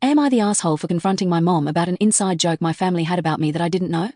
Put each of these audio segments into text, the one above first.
Am I the asshole for confronting my mom about an inside joke my family had about me that I didn't know?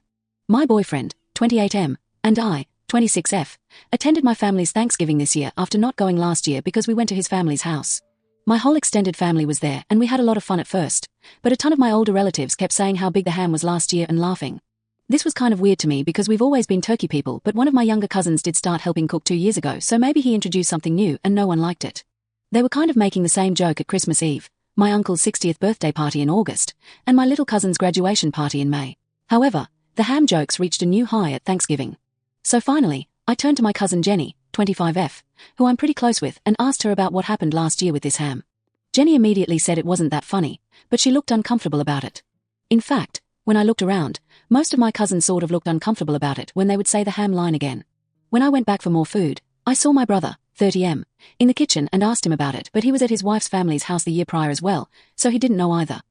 My boyfriend, 28M, and I, 26F, attended my family's Thanksgiving this year after not going last year because we went to his family's house. My whole extended family was there and we had a lot of fun at first, but a ton of my older relatives kept saying how big the ham was last year and laughing. This was kind of weird to me because we've always been turkey people, but one of my younger cousins did start helping cook 2 years ago, so maybe he introduced something new and no one liked it. They were kind of making the same joke at Christmas Eve, my uncle's 60th birthday party in August, and my little cousin's graduation party in May. However, the ham jokes reached a new high at Thanksgiving. So finally, I turned to my cousin Jenny, 25F, who I'm pretty close with, and asked her about what happened last year with this ham. Jenny immediately said it wasn't that funny, but she looked uncomfortable about it. In fact, when I looked around, most of my cousins sort of looked uncomfortable about it when they would say the ham line again. When I went back for more food, I saw my brother, 30M, in the kitchen and asked him about it, but he was at his wife's family's house the year prior as well, so he didn't know either.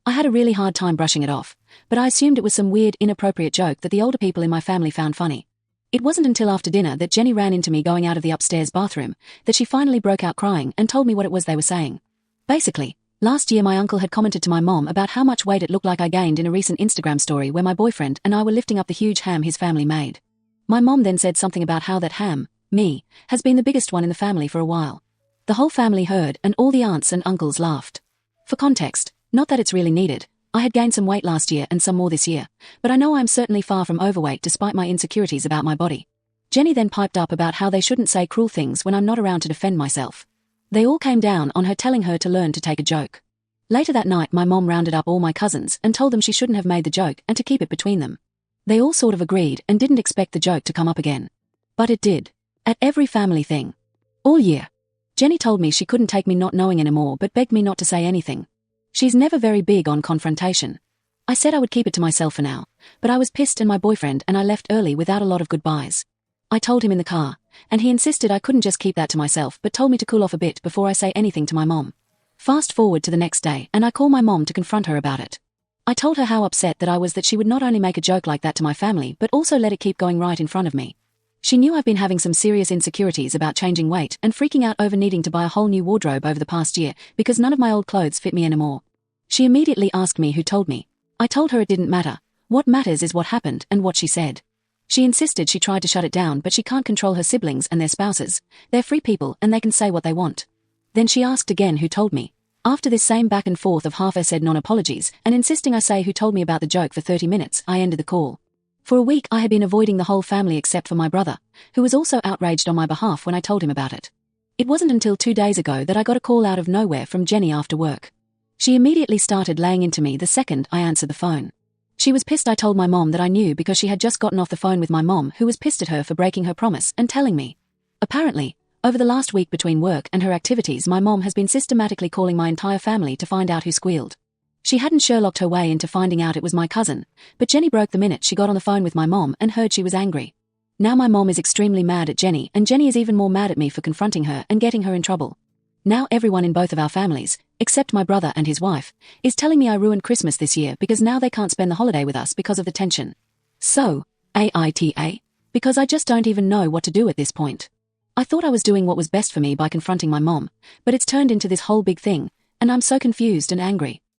I had a really hard time brushing it off, but I assumed it was some weird, inappropriate joke that the older people in my family found funny. It wasn't until after dinner that Jenny ran into me going out of the upstairs bathroom that she finally broke out crying and told me what it was they were saying. Basically, last year my uncle had commented to my mom about how much weight it looked like I gained in a recent Instagram story where my boyfriend and I were lifting up the huge ham his family made. My mom then said something about how that ham, me, has been the biggest one in the family for a while. The whole family heard and all the aunts and uncles laughed. For context, not that it's really needed, I had gained some weight last year and some more this year, but I know I'm certainly far from overweight despite my insecurities about my body. Jenny then piped up about how they shouldn't say cruel things when I'm not around to defend myself. They all came down on her telling her to learn to take a joke. Later that night my mom rounded up all my cousins and told them she shouldn't have made the joke and to keep it between them. They all sort of agreed and didn't expect the joke to come up again. But it did. At every family thing. All year. Jenny told me she couldn't take me not knowing anymore but begged me not to say anything. She's never very big on confrontation. I said I would keep it to myself for now, but I was pissed and my boyfriend and I left early without a lot of goodbyes. I told him in the car, and he insisted I couldn't just keep that to myself but told me to cool off a bit before I say anything to my mom. Fast forward to the next day and I call my mom to confront her about it. I told her how upset that I was that she would not only make a joke like that to my family but also let it keep going right in front of me. She knew I've been having some serious insecurities about changing weight and freaking out over needing to buy a whole new wardrobe over the past year because none of my old clothes fit me anymore. She immediately asked me who told me. I told her it didn't matter. What matters is what happened and what she said. She insisted she tried to shut it down but she can't control her siblings and their spouses. They're free people and they can say what they want. Then she asked again who told me. After this same back and forth of half-said non-apologies and insisting I say who told me about the joke for 30 minutes, I ended the call. For a week I had been avoiding the whole family except for my brother, who was also outraged on my behalf when I told him about it. It wasn't until 2 days ago that I got a call out of nowhere from Jenny after work. She immediately started laying into me the second I answered the phone. She was pissed I told my mom that I knew because she had just gotten off the phone with my mom who was pissed at her for breaking her promise and telling me. Apparently, over the last week between work and her activities my mom has been systematically calling my entire family to find out who squealed. She hadn't Sherlocked her way into finding out it was my cousin, but Jenny broke the minute she got on the phone with my mom and heard she was angry. Now my mom is extremely mad at Jenny and Jenny is even more mad at me for confronting her and getting her in trouble. Now everyone in both of our families, except my brother and his wife, is telling me I ruined Christmas this year because now they can't spend the holiday with us because of the tension. So, AITAH? Because I just don't even know what to do at this point. I thought I was doing what was best for me by confronting my mom, but it's turned into this whole big thing, and I'm so confused and angry.